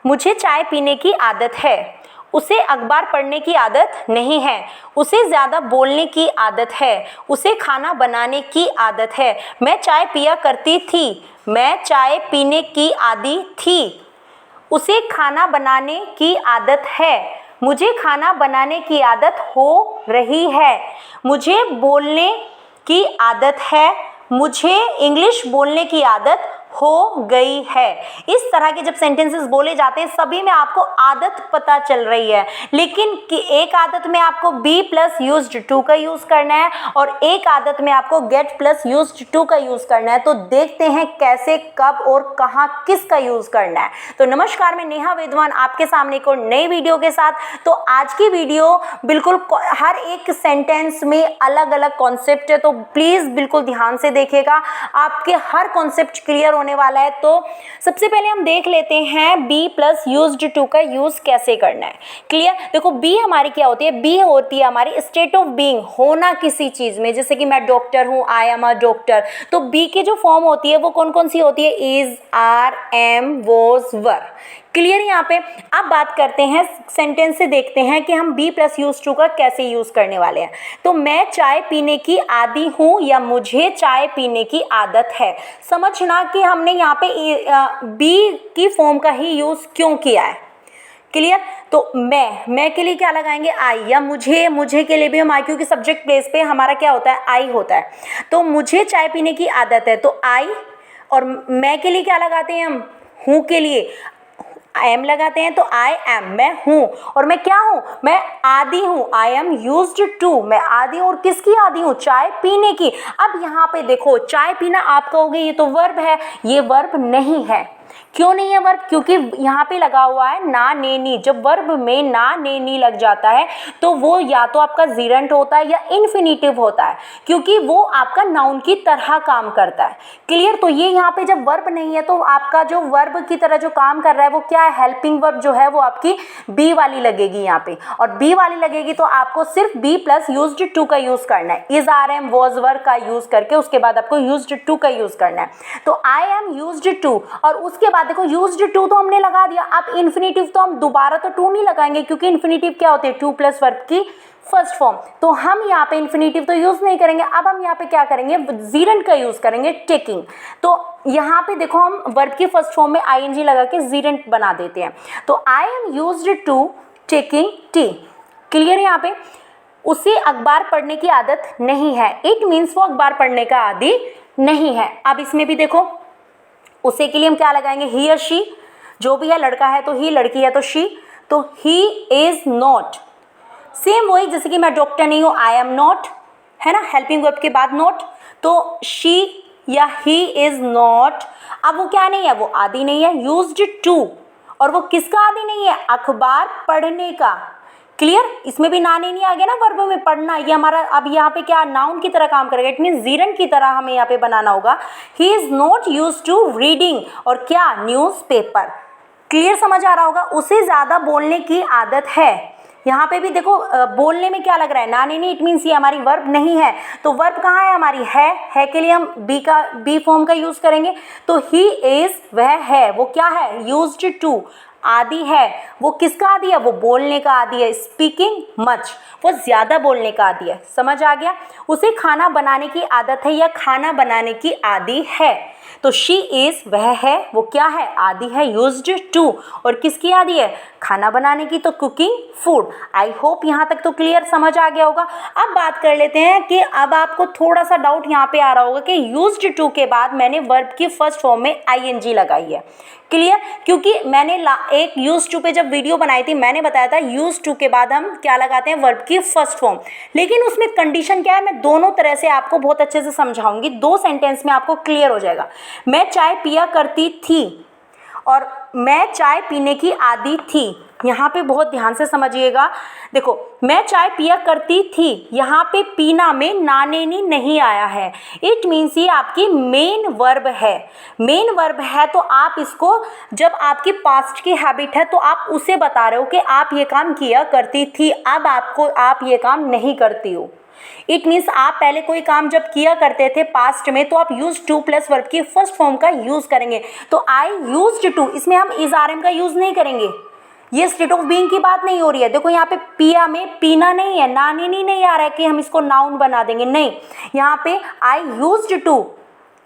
मुझे चाय पीने की आदत है। उसे अखबार पढ़ने की आदत नहीं है। उसे ज़्यादा बोलने की आदत है। उसे खाना बनाने की आदत है। मैं चाय पिया करती थी। मैं चाय पीने की आदी थी। उसे खाना बनाने की आदत है। मुझे खाना बनाने की आदत हो रही है। मुझे बोलने की आदत है। मुझे इंग्लिश बोलने की आदत हो गई है। इस तरह के जब सेंटेंसेस बोले जाते हैं सभी में आपको आदत पता चल रही है, लेकिन कि एक आदत में आपको बी प्लस यूज्ड टू का यूज करना है और एक आदत में आपको गेट प्लस यूज्ड टू का यूज करना है। तो देखते हैं कैसे, कब और कहाँ किसका यूज करना है। तो नमस्कार, मैं नेहा वेदवान आपके सामने एक और नई वीडियो के साथ। तो आज की वीडियो बिल्कुल हर एक सेंटेंस में अलग अलग कॉन्सेप्ट है, तो प्लीज बिल्कुल ध्यान से देखिएगा, आपके हर कॉन्सेप्ट क्लियर होने वाला है। तो सबसे पहले हम देख लेते हैं बी प्लस यूज्ड टू का यूज कैसे करना है। क्लियर? देखो बी हमारी क्या होती है, बी होती है हमारी स्टेट ऑफ बीइंग, होना किसी चीज में। जैसे कि मैं डॉक्टर हूँ, आई एम अ डॉक्टर, तो बी की जो फॉर्म होती है वो कौन कौन सी होती है, is, are, am, was, were. Clear? यहाँ पे अब बात करते हैं सेंटेंस से, देखते हैं कि हम बी प्लस यूज टू का कैसे यूज करने वाले हैं। तो मैं चाय पीने की आदी हूँ या मुझे चाय पीने की आदत है। समझना कि हमने यहाँ पे बी की फॉर्म का ही यूज क्यों किया है। क्लियर? तो मैं के लिए क्या लगाएंगे, आई, या मुझे के लिए भी हम आई, क्योंकि सब्जेक्ट प्लेस पे हमारा क्या होता है, आई होता है। तो मुझे चाय पीने की आदत है, तो आई, और मैं के लिए क्या लगाते हैं हम, हूँ के लिए एम लगाते हैं, तो आई एम, मैं हूँ। और मैं क्या हूँ, मैं आदी हूँ, आई एम यूज्ड टू, मैं आदी हूँ। और किसकी आदी हूँ, चाय पीने की। अब यहाँ पे देखो, चाय पीना आप कहोगे ये तो वर्ब है, ये वर्ब नहीं है। क्यों नहीं है वर्ब? क्योंकि यहाँ पे लगा हुआ है ना, ने, नी। जब वर्ब में ना, ने, नी लग जाता है तो वो या तो आपका जीरेंट होता है या इन्फिनिटिव होता है, क्योंकि वो आपका नाउन की तरह काम करता है। क्लियर? तो ये यहाँ पे जब वर्ब नहीं है तो आपका जो वर्ब की तरह जो काम कर रहा है वो क्या है, हेल्पिंग वर्ब जो है वो आपकी बी वाली लगेगी यहाँ पे। और बी वाली लगेगी तो आपको सिर्फ बी प्लस यूज्ड टू का यूज करना है, इज, आर, एम, वॉज, वर का यूज करके उसके बाद आपको यूज्ड टू का यूज करना है। तो आई एम यूज्ड टू, और उसके बाद देखो यूज्ड टू तो हमने लगा दिया। अब इन्फिनिटिव तो हम दोबारा तो टू नहीं लगाएंगे, क्योंकि इन्फिनिटिव क्या होते हैं, टू प्लस वर्ब की फर्स्ट फॉर्म। तो हम यहाँ पे इन्फिनिटिव तो यूज नहीं करेंगे। अब हम यहाँ पे क्या करेंगे, जीरेंट का यूज करेंगे, टेकिंग। तो यहाँ पे देखो हम वर्ब की फर्स्ट फॉर्म में आईएनजी लगा के जीरेंट बना देते हैं। तो I am used to taking tea. Clear? यहाँ पे उसे अखबार पढ़ने की आदत नहीं है, इट मीन्स वो अखबार पढ़ने का आदी नहीं है। अब इसमें भी देखो, उसे के लिए हम क्या लगाएंगे, ही या शी, जो भी है, लड़का है तो ही, लड़की है तो शी। तो ही इज नॉट, सेम वही जैसे कि मैं डॉक्टर नहीं हूँ, आई एम नॉट, है ना, हेल्पिंग वर्ब के बाद नॉट। तो शी या ही इज नॉट, अब वो क्या नहीं है, वो आदि नहीं है, यूज्ड टू। और वो किसका आदि नहीं है, अखबार पढ़ने का। क्लियर? इसमें भी ना नहीं आ गया ना, वर्ब में पढ़ना, ये हमारा अब यहाँ पे क्या नाउन की तरह काम करेगा, इट मीन जीरन की तरह हमें यहाँ पे बनाना होगा। He is not used to reading, और क्या, न्यूज़पेपर। क्लियर? समझ आ रहा होगा। उसे ज़्यादा बोलने की आदत है। यहाँ पे भी देखो बोलने में क्या लग रहा है, ना नहीं, इट मीन्स ये हमारी वर्ब नहीं है। तो वर्ब कहाँ है हमारी, है के लिए हम बी फॉर्म का यूज करेंगे। तो ही इज, वह है, वो क्या है, यूज्ड टू, आदि है। वो किसका आदि है, वो बोलने का आदि है, स्पीकिंग मच, वो ज्यादा बोलने का आदि है। समझ आ गया? उसे खाना बनाने की आदत है या खाना बनाने की आदि है। तो शी इज, वह है, वो क्या है, आदि है, यूज्ड टू। और किसकी आदि है, खाना बनाने की, तो कुकिंग, फूड। आई होप यहाँ तक तो क्लियर समझ आ गया होगा। अब बात कर लेते हैं कि अब आपको थोड़ा सा डाउट यहाँ पे आ रहा होगा कि यूज्ड टू के बाद मैंने वर्ब की फर्स्ट फॉर्म में आईएनजी लगाई है। क्लियर? क्योंकि मैंने एक यूज टू पे जब वीडियो बनाई थी मैंने बताया था यूज टू के बाद हम क्या लगाते हैं, वर्ब की फर्स्ट फॉर्म। लेकिन उसमें कंडीशन क्या है, मैं दोनों तरह से आपको बहुत अच्छे से समझाऊंगी, दो सेंटेंस में आपको क्लियर हो जाएगा। मैं चाय पिया करती थी और मैं चाय पीने की आदी थी। यहाँ पे बहुत ध्यान से समझिएगा। देखो, मैं चाय पिया करती थी, यहाँ पे पीना में नानेनी नहीं आया है। इट मीन्स ये आपकी मेन वर्ब है। मेन वर्ब है तो आप इसको, जब आपकी पास्ट की हैबिट है तो आप उसे बता रहे हो कि आप ये काम किया करती थी, अब आप ये काम नहीं करती हो। इट मीन्स आप पहले कोई काम जब किया करते थे पास्ट में तो आप यूज टू प्लस वर्ब की फर्स्ट फॉर्म का यूज करेंगे। तो आई यूज्ड टू, इसमें हम इज आर एम का यूज नहीं करेंगे। ये स्टेट ऑफ बीइंग की बात नहीं हो रही है। देखो यहाँ पे पिया में पीना नहीं है, नानी नहीं आ रहा है कि हम इसको नाउन बना देंगे, नहीं। यहाँ पे आई यूज्ड टू,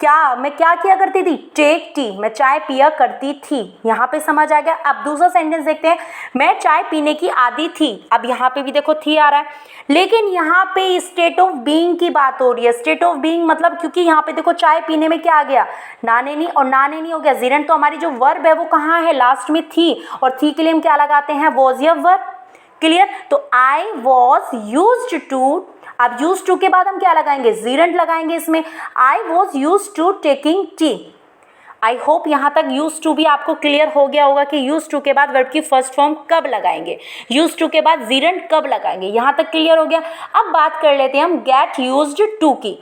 क्या मैं क्या किया करती थी, टेक टी, मैं चाय पिया करती थी। यहाँ पे समझ आ गया। अब दूसरा सेंटेंस देखते हैं, मैं चाय पीने की आदी थी। अब यहाँ पे भी देखो थी आ रहा है, लेकिन यहाँ पे स्टेट ऑफ बीइंग की बात हो रही है। स्टेट ऑफ बीइंग मतलब, क्योंकि यहाँ पे देखो चाय पीने में क्या आ गया, नाने नहीं, और नाने नहीं हो गया जीरेंट, तो हमारी जो वर्ब है वो कहाँ है, लास्ट में थी, और थी के लिए हम क्या लगाते हैं, वॉज या वर्ब। क्लियर। तो आई वॉज यूज्ड टू, अब यूज टू के बाद हम क्या लगाएंगे, जीरेंट लगाएंगे इसमें। I was use to taking tea. I hope यहाँ तक यूज टू भी आपको क्लियर हो गया होगा कि यूज टू के बाद वर्ब की फर्स्ट फॉर्म कब लगाएंगे, यूज टू के बाद जीरेंट कब लगाएंगे, यहाँ तक क्लियर हो गया। अब बात कर लेते हैं हम गेट यूज्ड टू की।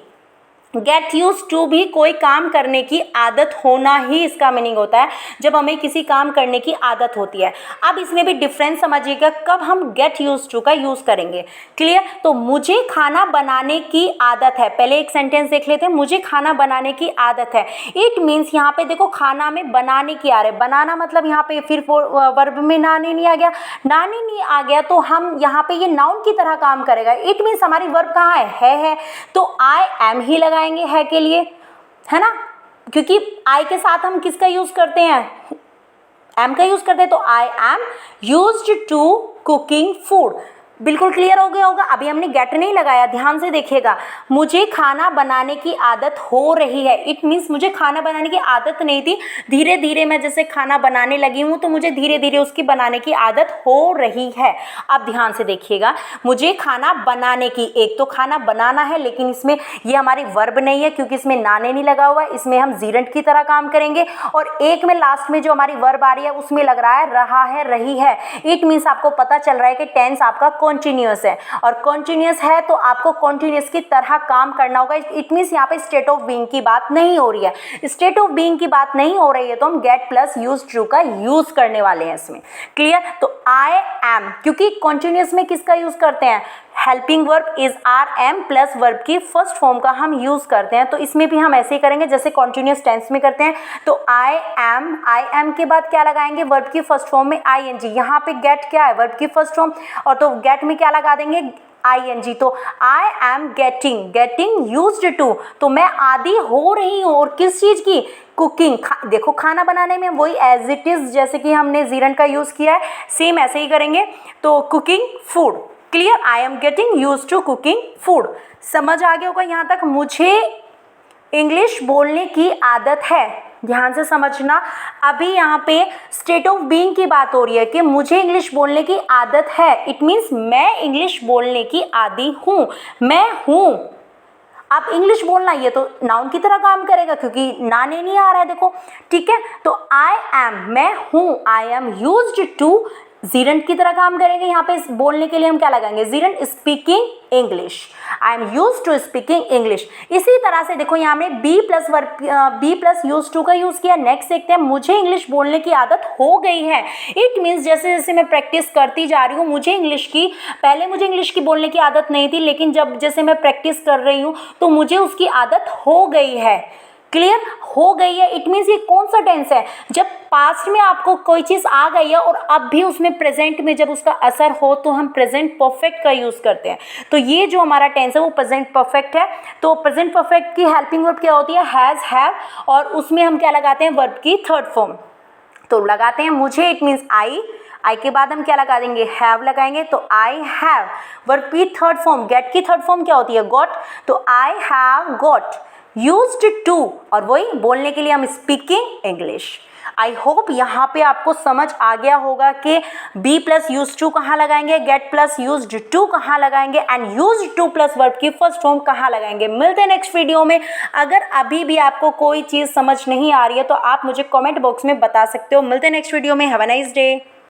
गेट यूज टू भी कोई काम करने की आदत होना ही इसका मीनिंग होता है, जब हमें किसी काम करने की आदत होती है। अब इसमें भी डिफरेंस समझिएगा कब हम गेट यूज टू का यूज़ करेंगे। क्लियर। तो मुझे खाना बनाने की आदत है, पहले एक सेंटेंस देख लेते हैं, मुझे खाना बनाने की आदत है। इट मीन्स यहाँ पे देखो खाना में बनाने की आ रहा है, बनाना मतलब यहाँ पे फिर वर्ब में नानी नहीं आ गया, नानी नहीं आ गया तो हम यहाँ पे ये नाउन की तरह काम करेगा। इट मीन्स हमारी वर्ब कहाँ है, तो आई एम ही लगा है के लिए, है ना, क्योंकि आई के साथ हम किसका यूज करते हैं, एम का यूज करते हैं। तो I am used to cooking food. बिल्कुल क्लियर हो गया होगा। अभी हमने गेट नहीं लगाया, ध्यान से देखिएगा। मुझे खाना बनाने की आदत हो रही है, इट मीन्स मुझे खाना बनाने की आदत नहीं थी, धीरे धीरे मैं जैसे खाना बनाने लगी हूँ तो मुझे धीरे धीरे उसकी बनाने की आदत हो रही है। अब ध्यान से देखिएगा, मुझे खाना बनाने की, एक तो खाना बनाना है लेकिन इसमें ये हमारी वर्ब नहीं है क्योंकि इसमें नाने नहीं लगा हुआ है, इसमें हम जीरेंट की तरह काम करेंगे। और एक में लास्ट में जो हमारी वर्ब आ रही है उसमें लग रहा है रहा है, रही है। इट मीन्स आपको पता चल रहा है कि टेंस आपका कॉन्टिन्यूअस है, और कॉन्टिन्यूअस है तो आपको कॉन्टिन्यूअस की तरह काम करना होगा। इट मीन्स यहाँ पे स्टेट ऑफ बीइंग की बात नहीं हो रही है। स्टेट ऑफ बीइंग की बात नहीं हो रही है तो हम गेट प्लस यूज्ड टू का यूज करने वाले हैं इसमें। क्लियर। तो आई एम, क्योंकि कॉन्टिन्यूअस में किसका यूज करते हैं, helping verb is are am plus verb की फर्स्ट फॉर्म का हम यूज करते हैं। तो इसमें भी हम ऐसे ही करेंगे जैसे कॉन्टिन्यूअस टेंस में करते हैं। तो आई एम के बाद क्या लगाएंगे, वर्ब की फर्स्ट फॉर्म में आई एन जी। यहाँ पे गेट क्या है, वर्ब की फर्स्ट फॉर्म, और तो गेट में क्या लगा देंगे, आई एन जी। तो I am getting used to, तो मैं आदी हो रही हूँ, और किस चीज की, कुकिंग। देखो खाना बनाने में वही एज इट इज, जैसे कि हमने जीरेंट का यूज किया है सेम ऐसे ही करेंगे। तो cooking food. Clear. I am getting used to cooking food. समझ आ गया होगा यहाँ तक। मुझे इंग्लिश बोलने की आदत है, ध्यान से समझना। अभी यहाँ पे स्टेट ऑफ बीइंग की बात हो रही है कि मुझे इंग्लिश बोलने की आदत है। इट मीन्स मैं इंग्लिश बोलने की आदी हूँ, मैं हूँ। अब इंग्लिश बोलना ये तो नाउन की तरह काम करेगा क्योंकि नाने नहीं आ रहा है, देखो। ठीक है। तो आई एम, मैं हूँ, आई एम यूज्ड टू, जीरेंट की तरह काम करेंगे। यहाँ पे इस बोलने के लिए हम क्या लगाएंगे, gerund, speaking English. I am used to speaking English. इसी तरह से देखो यहाँ में be plus verb, be plus used to का यूज किया। नेक्स्ट देखते हैं, मुझे इंग्लिश बोलने की आदत हो गई है। इट मीन्स जैसे जैसे मैं प्रैक्टिस करती जा रही हूँ, मुझे इंग्लिश की, पहले मुझे इंग्लिश की बोलने की आदत नहीं थी, लेकिन जब जैसे मैं प्रैक्टिस कर रही हूँ तो मुझे उसकी आदत हो गई है। क्लियर। हो गई है। इट मीन्स ये कौन सा टेंस है, जब पास्ट में आपको कोई चीज़ आ गई है और अब भी उसमें प्रेजेंट में जब उसका असर हो तो हम प्रेजेंट परफेक्ट का यूज़ करते हैं। तो ये जो हमारा टेंस है वो प्रेजेंट परफेक्ट है। तो प्रेजेंट परफेक्ट की हेल्पिंग वर्ब क्या होती है, हैज़, हैव, और उसमें हम क्या लगाते हैं, वर्ब की थर्ड फॉर्म। तो लगाते हैं मुझे, इट मीन्स आई के बाद हम क्या लगा देंगे, हैव लगाएंगे। तो आई हैव, वर्ब की थर्ड फॉर्म, गेट की थर्ड फॉर्म क्या होती है, गॉट। तो I have got used to, और वही बोलने के लिए हम स्पीकिंग इंग्लिश। आई होप यहाँ पे आपको समझ आ गया होगा कि बी प्लस यूज टू कहाँ लगाएंगे, गेट प्लस यूज्ड टू कहाँ लगाएंगे, and used two plus verb की फर्स्ट फॉर्म कहाँ लगाएंगे। मिलते हैं नेक्स्ट वीडियो में। अगर अभी भी आपको कोई चीज़ समझ नहीं आ रही है तो आप मुझे कमेंट बॉक्स में बता सकते हो। मिलते हैं नेक्स्ट वीडियो में। Have a nice day.